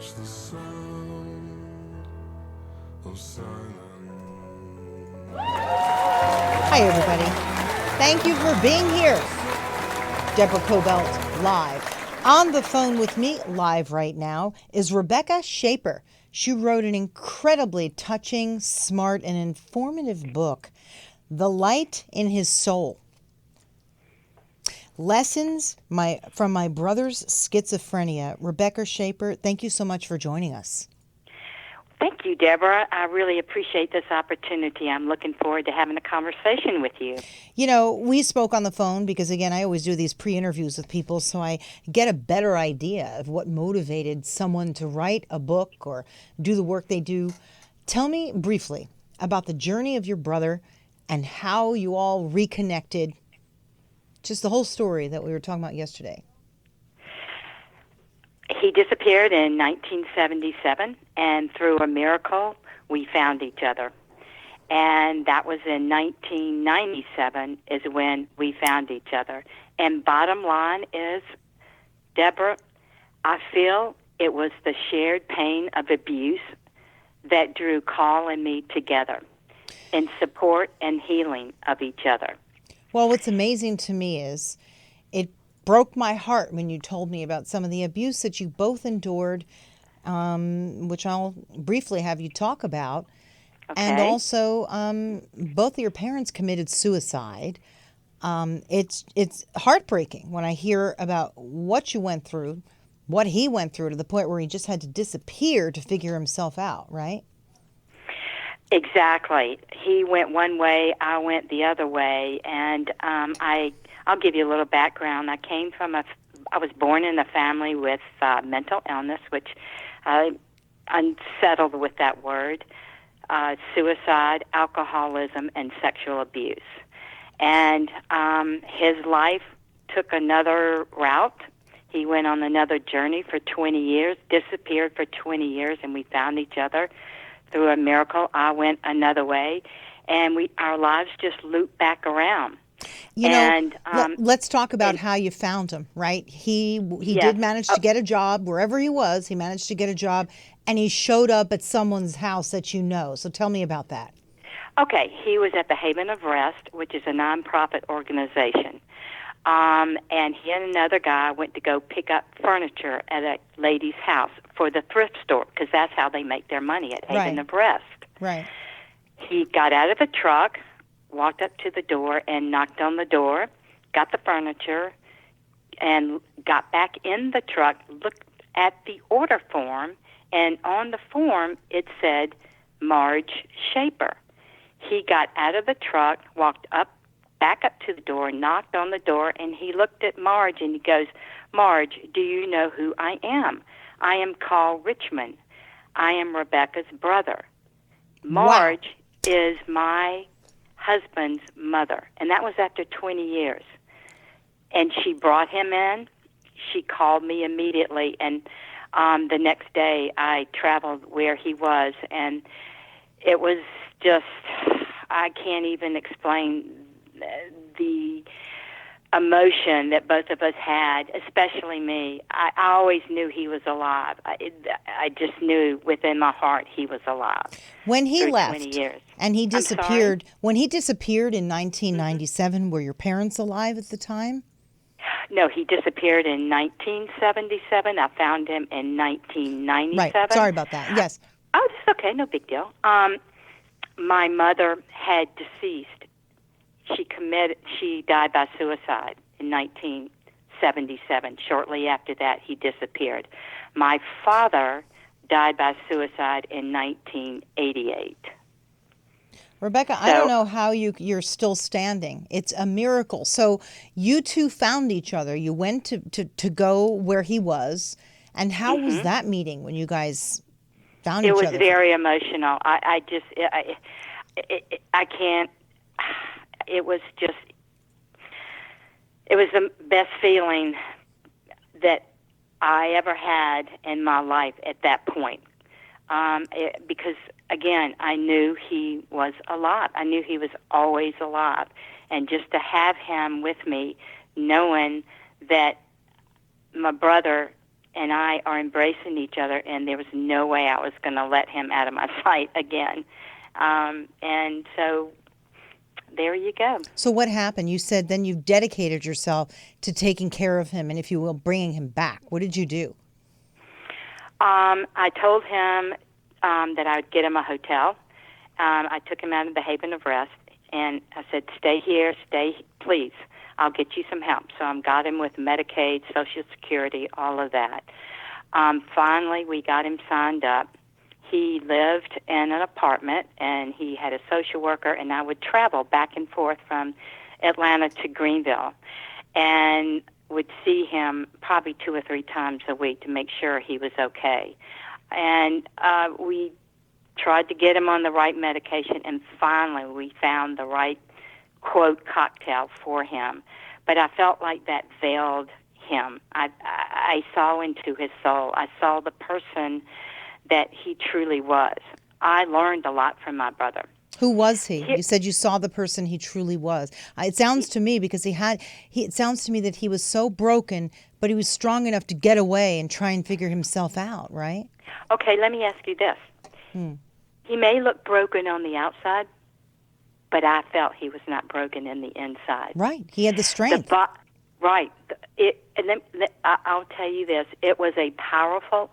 watch the sound of silence. Hi, everybody. Thank you for being here. Deborah Kobylt, live. On the phone with me, live right now, is Rebecca Schaper. She wrote an incredibly touching, smart, and informative book, The Light in His Soul. Lessons from my brother's schizophrenia. Rebecca Schaper, thank you so much for joining us. Thank you, Deborah. I really appreciate this opportunity. I'm looking forward to having a conversation with you. You know, we spoke on the phone because, again, I always do these pre-interviews with people so I get a better idea of what motivated someone to write a book or do the work they do. Tell me briefly about the journey of your brother and how you all reconnected. Just the whole story that we were talking about yesterday. He disappeared in 1977, and through a miracle, we found each other. And that was in 1997 is when we found each other. And bottom line is, Deborah, I feel it was the shared pain of abuse that drew Carl and me together in support and healing of each other. Well, what's amazing to me is it broke my heart when you told me about some of the abuse that you both endured, which I'll briefly have you talk about. Okay. And also, both of your parents committed suicide. It's heartbreaking when I hear about what you went through, what he went through to the point where he just had to disappear to figure himself out, right? Exactly. He went one way, I went the other way, and I'll give you a little background. I was born in a family with mental illness, which I'm unsettled with that word, suicide, alcoholism, and sexual abuse. And his life took another route. He went on another journey for 20 years, disappeared for 20 years, and we found each other. Through a miracle, I went another way, and our lives just looped back around. You know, let's talk about how you found him, right? He Yes. did manage to get a job wherever he was. He managed to get a job, and he showed up at someone's house that you know. So tell me about that. Okay, he was at the Haven of Rest, which is a nonprofit organization. And he and another guy went to go pick up furniture at a lady's house for the thrift store, because that's how they make their money at Haven of Rest. Right. He got out of the truck, walked up to the door and knocked on the door, got the furniture, and got back in the truck, looked at the order form, and on the form it said Marge Schaper. He got out of the truck, walked back up to the door, knocked on the door, and he looked at Marge and he goes, "Marge, do you know who I am? I am Carl Richmond. I am Rebecca's brother. Marge is my husband's mother." And that was after 20 years. And she brought him in. She called me immediately, and the next day I traveled where he was, and it was just, I can't even explain the emotion that both of us had, especially me. I always knew he was alive. I just knew within my heart he was alive. When he left 20 years. and he disappeared, when he disappeared in 1997, were your parents alive at the time? No, he disappeared in 1977. I found him in 1997. Right. Sorry about that. Yes. Oh, it's okay. No big deal. My mother had deceased. She died by suicide in 1977. Shortly after that, he disappeared. My father died by suicide in 1988. Rebecca, I don't know how you're still standing. It's a miracle. So you two found each other. You went to go where he was. And how was that meeting when you guys found each other? It was very emotional. I can't. It was the best feeling that I ever had in my life at that point. Because, again, I knew he was alive. I knew he was always alive. And just to have him with me, knowing that my brother and I are embracing each other, and there was no way I was going to let him out of my sight again. And so there you go. So what happened? You said then you dedicated yourself to taking care of him and, if you will, bringing him back. What did you do? I told him that I would get him a hotel. I took him out of the Haven of Rest, and I said, stay here, please. I'll get you some help. So I got him with Medicaid, Social Security, all of that. Finally, we got him signed up. He lived in an apartment, and he had a social worker, and I would travel back and forth from Atlanta to Greenville and would see him probably 2 or 3 times a week to make sure he was okay. And we tried to get him on the right medication, and finally we found the right, quote, cocktail for him. But I felt like that veiled him. I saw into his soul. I saw the person that he truly was. I learned a lot from my brother. Who was he? You said you saw the person he truly was. It sounds to me, because it sounds to me that he was so broken, but he was strong enough to get away and try and figure himself out, right? Okay, let me ask you this. He may look broken on the outside, but I felt he was not broken in the inside. Right. He had the strength. Right. I'll tell you this. It was a powerful,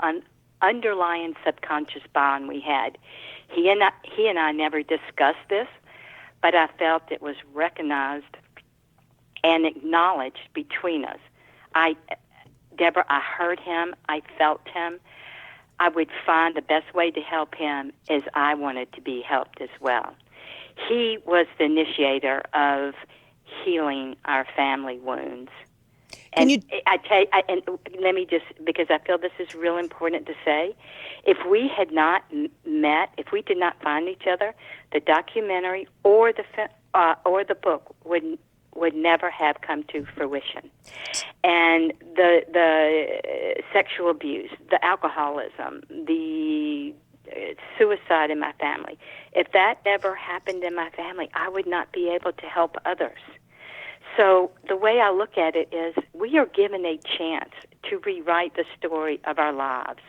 underlying subconscious bond we had. He and I never discussed this, but I felt it was recognized and acknowledged between us. Deborah, I heard him. I felt him. I would find the best way to help him as I wanted to be helped as well. He was the initiator of healing our family wounds. And let me just, because I feel this is real important to say, if we had not met, if we did not find each other, the documentary or the book would never have come to fruition. And the sexual abuse, the alcoholism, the suicide in my family, if that ever happened in my family, I would not be able to help others. So the way I look at it is we are given a chance to rewrite the story of our lives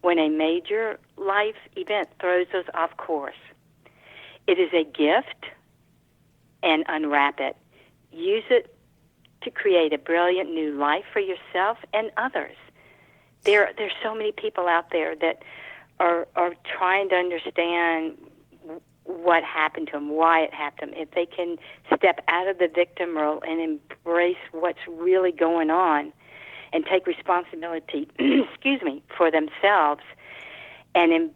when a major life event throws us off course. It is a gift, and unwrap it. Use it to create a brilliant new life for yourself and others. There's so many people out there that are trying to understand what happened to them, why it happened. If they can step out of the victim role and embrace what's really going on and take responsibility, for themselves and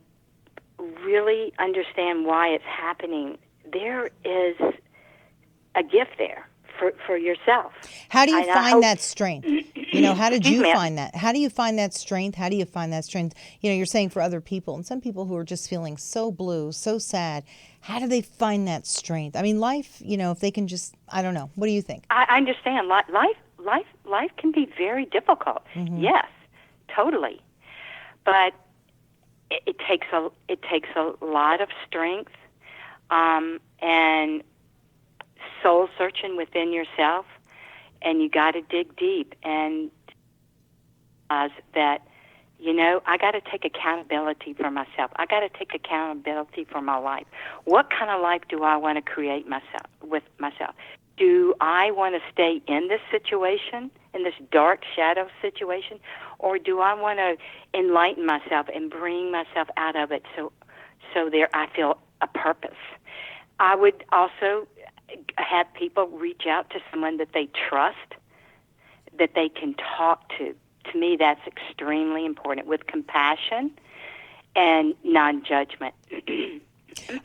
really understand why it's happening, there is a gift there for yourself. How do you find that strength? How did you find that? How do you find that strength? How do you find that strength? You're saying for other people, and some people who are just feeling so blue, so sad, how do they find that strength? I mean, life, if they can just, I don't know. What do you think? I understand. Life can be very difficult. Mm-hmm. Yes, totally. But it takes a lot of strength, and soul searching within yourself, and you got to dig deep and that I got to take accountability for myself. I got to take accountability for my life. What kind of life do I want to create with myself? Do I want to stay in this situation, in this dark shadow situation, or do I want to enlighten myself and bring myself out of it so there I feel a purpose? I would also have people reach out to someone that they trust, that they can talk to. To me, that's extremely important, with compassion and non-judgment.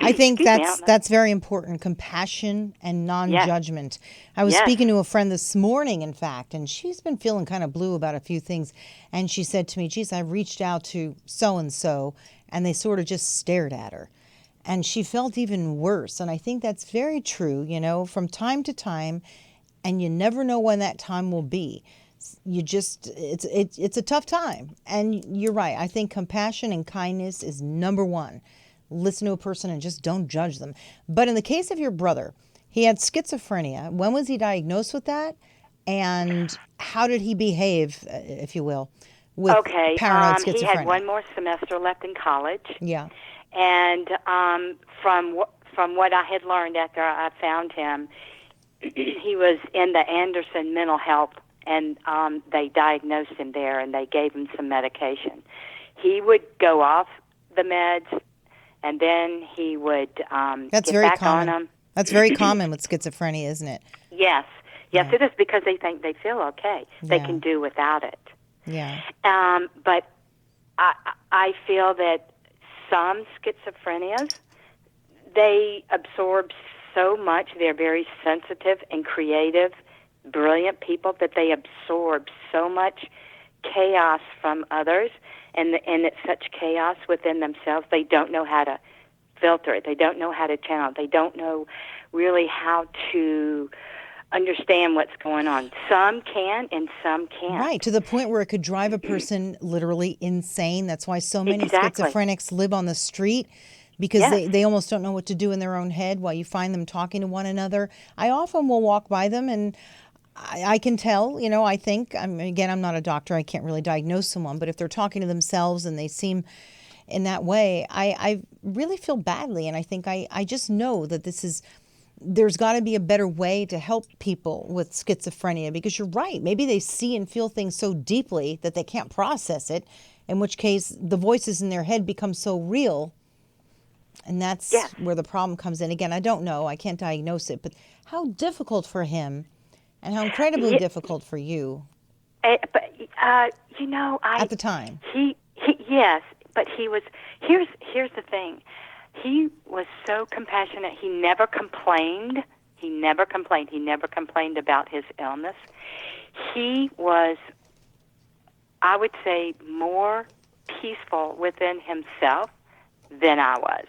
I think that's very important, compassion and non-judgment. I was speaking to a friend this morning, in fact, and she's been feeling kind of blue about a few things, and she said to me, geez, I reached out to so-and-so, and they sort of just stared at her. And she felt even worse. And I think that's very true, from time to time, and you never know when that time will be. It's a tough time. And you're right. I think compassion and kindness is number one. Listen to a person and just don't judge them. But in the case of your brother, he had schizophrenia. When was he diagnosed with that? And how did he behave, if you will, with Okay. paranoid He schizophrenia? had one more semester left in college, Yeah. and from what I had learned after I found him, he was in the Anderson Mental Health, and they diagnosed him there, and they gave him some medication. He would go off the meds, and then he would That's get very back common. on them. That's very common with schizophrenia, isn't it? Yes, Yeah. it is, because they think they feel okay. They Yeah. can do without it. Yeah. But I feel that some schizophrenias, they absorb so much. They're very sensitive and creative, brilliant people, that they absorb so much chaos from others, and it's such chaos within themselves. They don't know how to filter it. They don't know how to channel it. They don't know really how to understand what's going on. Some can and some can't. Right, to the point where it could drive a person literally insane. That's why so many Exactly. schizophrenics live on the street, because Yes. they almost don't know what to do in their own head while you find them talking to one another. I often will walk by them, and I can tell, I think, again, I'm not a doctor, I can't really diagnose someone, but if they're talking to themselves and they seem in that way, I really feel badly. And I think I just know that there's got to be a better way to help people with schizophrenia, because you're right. Maybe they see and feel things so deeply that they can't process it, in which case the voices in their head become so real. And that's Yes. where the problem comes in. Again, I don't know. I can't diagnose it. But how difficult for him, and how incredibly Ye- difficult for you But at the time. he yes, but he was. Here's the thing. He was so compassionate. He never complained. He never complained. He never complained about his illness. He was, I would say, more peaceful within himself than I was.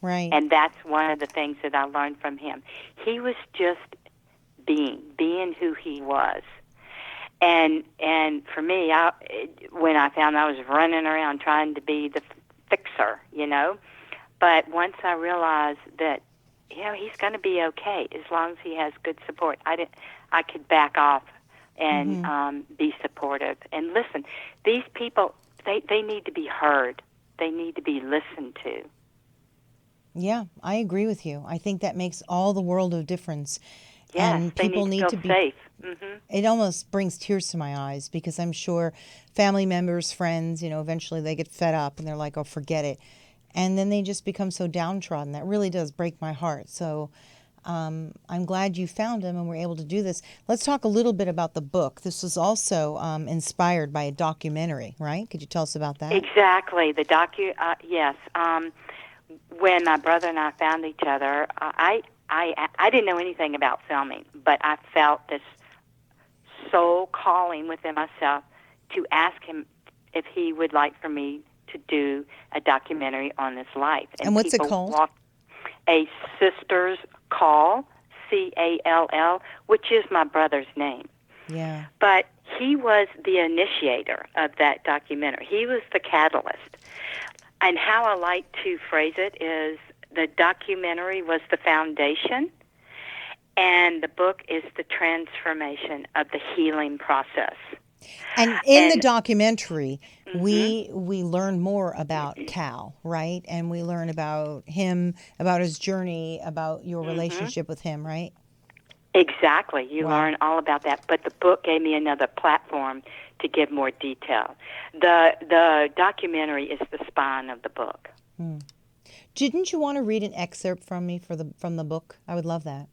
Right. And that's one of the things that I learned from him. He was just being who he was. And for me, when I found I was running around trying to be the fixer, But once I realized that, he's going to be okay as long as he has good support, I could back off and be supportive. And listen, these people, they need to be heard. They need to be listened to. Yeah, I agree with you. I think that makes all the world of difference. Yes, And they people need to feel be safe. Mm-hmm. It almost brings tears to my eyes, because I'm sure family members, friends, eventually they get fed up and they're like, oh, forget it. And then they just become so downtrodden. That really does break my heart. So I'm glad you found him and were able to do this. Let's talk a little bit about the book. This was also inspired by a documentary, right? Could you tell us about that? Exactly. The yes. When my brother and I found each other, I didn't know anything about filming, but I felt this soul calling within myself to ask him if he would like for me to do a documentary on his life. And what's it called? A Sister's Call, Call, which is my brother's name. Yeah. But he was the initiator of that documentary. He was the catalyst. And how I like to phrase it is, the documentary was the foundation, and the book is the transformation of the healing process. And in the documentary, we learn more about Cal, right? And we learn about him, about his journey, about your relationship with him, right? Exactly. You Wow. learn all about that. But the book gave me another platform to give more detail. The documentary is the spine of the book. Didn't you want to read an excerpt from me from the book? I would love that.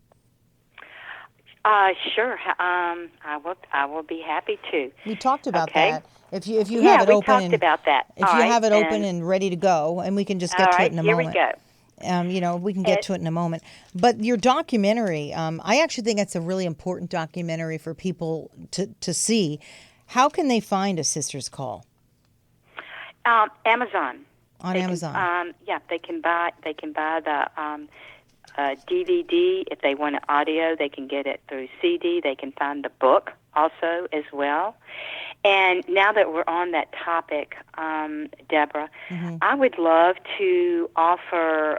Sure. I will be happy to. We talked about Okay. that. If you Yeah, have it we open talked and about that. if All you right, have it open and- and ready to go, and we can just all get to right, it in a here moment. we go. We can get to it in a moment. But your documentary, I actually think that's a really important documentary for people to see. How can they find A Sister's Call? Amazon. On They Amazon. Can, they can buy the DVD. If they want it audio, they can get it through CD. They can find the book also as well. And now that we're on that topic, Deborah, I would love to offer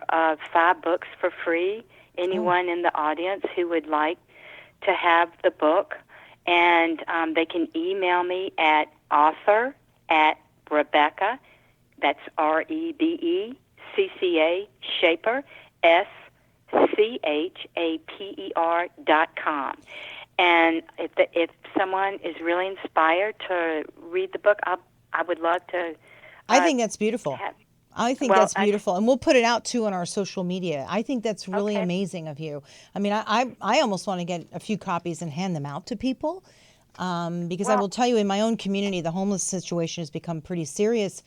5 books for free. Anyone in the audience who would like to have the book, and they can email me at author at Rebecca, that's REBECCA, Schaper, SCHAPER.com. And if someone is really inspired to read the book, I would love to. I think that's beautiful. I think well, that's beautiful. And we'll put it out too on our social media. I think that's really Okay. amazing of you. I mean, I almost want to get a few copies and hand them out to people. Because I Well- will tell you, in my own community, the homeless situation has become pretty serious.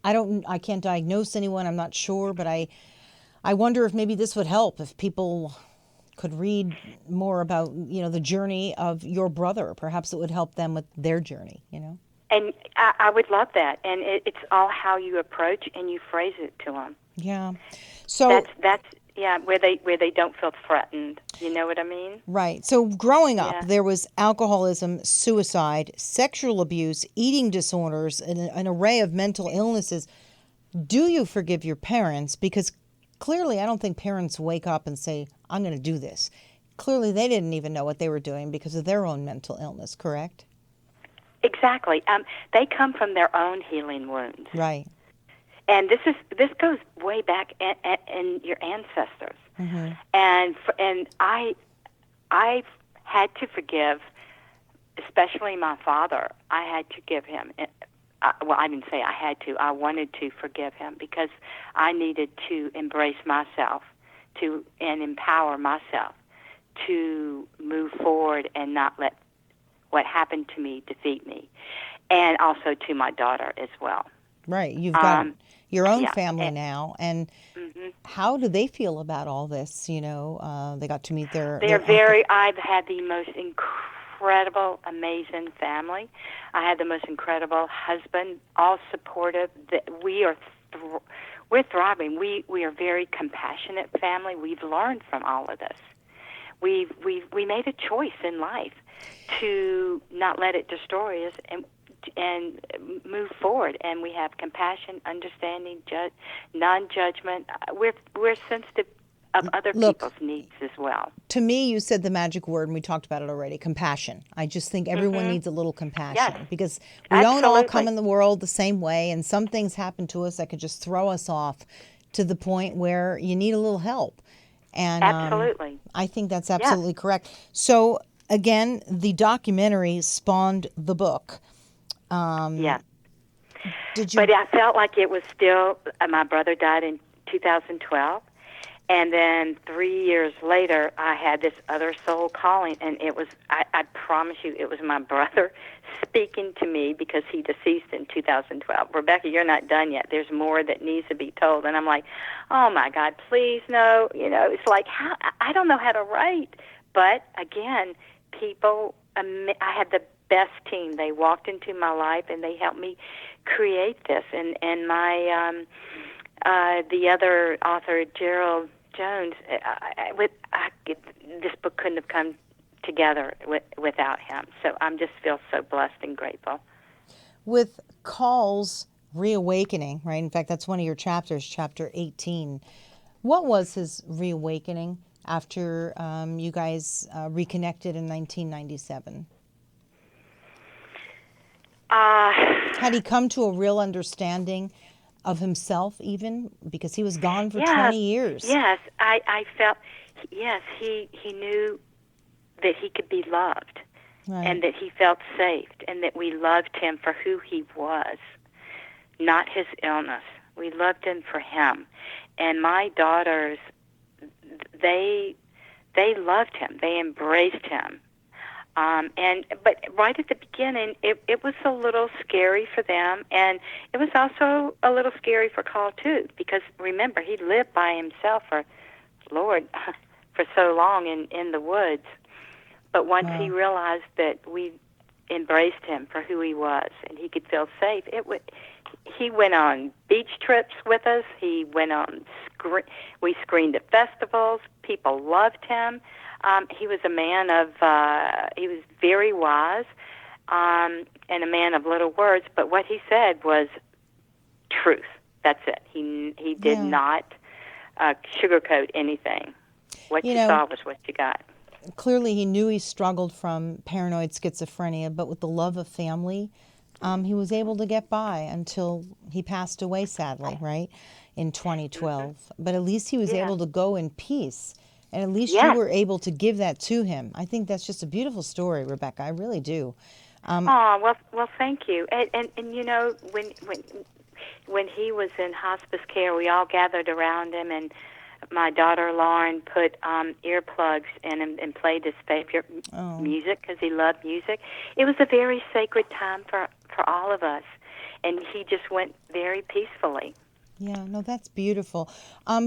I can't diagnose anyone. I'm not sure, but I wonder if maybe this would help if people could read more about, the journey of your brother. Perhaps it would help them with their journey, And I would love that. And it's all how you approach and you phrase it to them. Yeah. So That's where they don't feel threatened. You know what I mean? right. So growing up, Yeah. there was alcoholism, suicide, sexual abuse, eating disorders, and an array of mental illnesses. Do you forgive your parents? Because clearly, I don't think parents wake up and say, I'm going to do this. Clearly, they didn't even know what they were doing because of their own mental illness, correct? Exactly. They come from their own healing wounds. Right. And this goes way back in your ancestors. Mm-hmm. And I've had to forgive, especially my father. I had to give him. Well, I didn't say I had to. I wanted to forgive him because I needed to embrace myself, and empower myself to move forward and not let what happened to me defeat me, and also to my daughter as well. Right. You've got your own yeah, family and- now. And Mm-hmm. how do they feel about all this? They got to meet their I've had the most incredible, amazing family. I had the most incredible husband, all supportive. We're thriving. We are very compassionate family. We've learned from all of this. We made a choice in life to not let it destroy us and move forward. And we have compassion, understanding, non-judgment. We're sensitive of other people's needs as well. To me, you said the magic word, and we talked about it already, compassion. I just think everyone needs a little compassion. Yes. Because we don't all Absolutely. come in the world the same way, and some things happen to us that could just throw us off to the point where you need a little help. And Absolutely. I think that's absolutely correct. So, again, the documentary spawned the book. Yeah. Did you? But I felt like it was still, my brother died in 2012. And then 3 years later, I had this other soul calling. And it was, I promise you, it was my brother speaking to me because he deceased in 2012. Rebecca, you're not done yet. There's more that needs to be told. And I'm like, oh, my God, please, no. It's like, I don't know how to write. But, again, people, I had the best team. They walked into my life and they helped me create this. And my the other author, Gerald Jones, this book couldn't have come together without him. So I'm just feel so blessed and grateful. With Call's reawakening, right? In fact, that's one of your chapters, chapter 18. What was his reawakening after you guys reconnected in 1997? Had he come to a real understanding of himself even? Because he was gone for 20 years. Yes, I felt, yes, he knew that he could be loved. Right. And that he felt safe, and that we loved him for who he was, not his illness. We loved him for him. And my daughters, they loved him. They embraced him. But right at the beginning, it was a little scary for them, and it was also a little scary for Carl too, because remember, he lived by himself for so long in the woods. But once he realized that we embraced him for who he was and he could feel safe, he went on beach trips with us. He went on, we screened at festivals. People loved him. He was a man of, he was very wise and a man of little words, but what he said was truth. That's it. He did not sugarcoat anything. What you saw was what you got. Clearly he knew he struggled from paranoid schizophrenia, but with the love of family, He was able to get by until he passed away, sadly, right, in 2012. But at least he was able to go in peace. And at least you Yes. were able to give that to him. I think that's just a beautiful story, Rebecca. I really do. Oh, well, thank you. And you know, when he was in hospice care, we all gathered around him, and my daughter Lauren put earplugs in him and played his favorite music because he loved music. It was a very sacred time for all of us, and he just went very peacefully. Yeah, no, that's beautiful.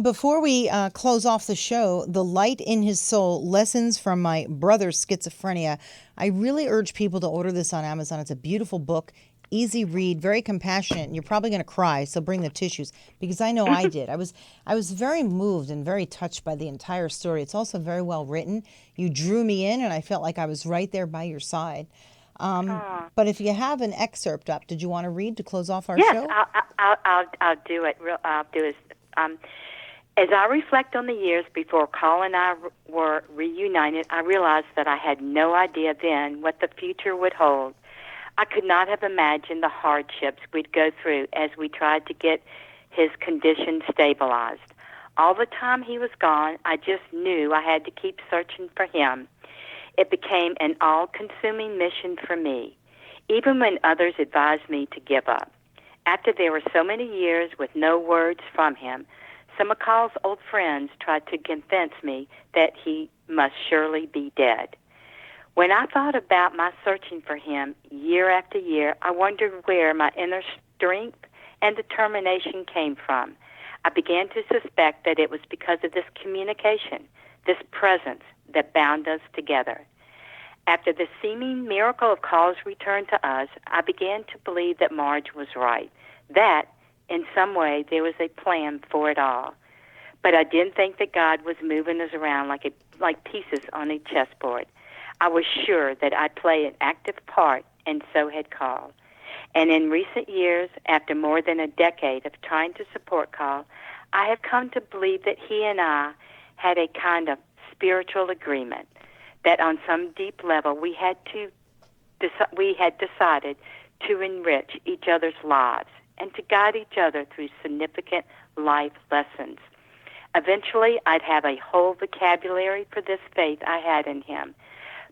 Before we close off the show, The Light in His Soul, Lessons from My Brother's Schizophrenia. I really urge people to order this on Amazon. It's a beautiful book, easy read, very compassionate. And you're probably going to cry, so bring the tissues, because I know I did. I was very moved and very touched by the entire story. It's also very well written. You drew me in, and I felt like I was right there by your side. But if you have an excerpt up, did you want to read to close off our show? I'll do it. I'll do it. As I reflect on the years before Carl and I were reunited, I realized that I had no idea then what the future would hold. I could not have imagined the hardships we'd go through as we tried to get his condition stabilized. All the time he was gone, I just knew I had to keep searching for him. It became an all-consuming mission for me, even when others advised me to give up. After there were so many years with no words from him, some of Carl's old friends tried to convince me that he must surely be dead. When I thought about my searching for him year after year, I wondered where my inner strength and determination came from. I began to suspect that it was because of this communication, this presence that bound us together. After the seeming miracle of Carl's return to us, I began to believe that Marge was right, that in some way there was a plan for it all. But I didn't think that God was moving us around like pieces on a chessboard. I was sure that I'd play an active part, and so had Carl. And in recent years, after more than a decade of trying to support Carl, I have come to believe that he and I had a kind of spiritual agreement, that on some deep level we had decided to enrich each other's lives and to guide each other through significant life lessons. Eventually, I'd have a whole vocabulary for this faith I had in him,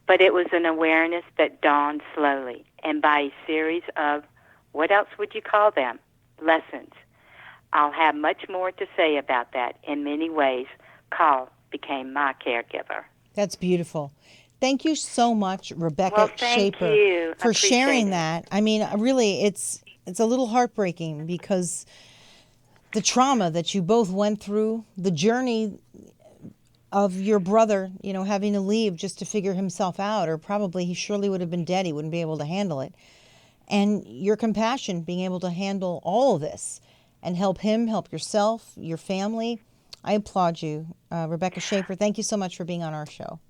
but it was an awareness that dawned slowly, and by a series of, what else would you call them, lessons. I'll have much more to say about that. In many ways, Carl became my caregiver. That's beautiful. Thank you so much, Rebecca Well, thank Schaper, you. for Appreciate sharing it. that. I mean, really, it's a little heartbreaking because the trauma that you both went through, the journey of your brother, having to leave just to figure himself out, or probably he surely would have been dead. He wouldn't be able to handle it. And your compassion, being able to handle all of this and help him, help yourself, your family. I applaud you, Rebecca Schaper. Thank you so much for being on our show.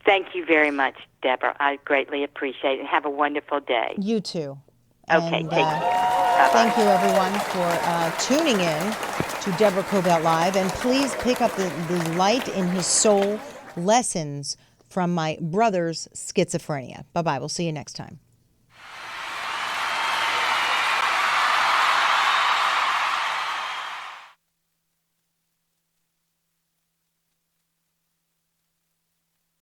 Thank you very much, Deborah. I greatly appreciate it. And have a wonderful day. You too. Okay, And, take care. Bye-bye. thank you, everyone, for tuning in to Deborah Kobylt Live. And please pick up the Light in His Soul, Lessons from My Brother's Schizophrenia. Bye-bye. We'll see you next time.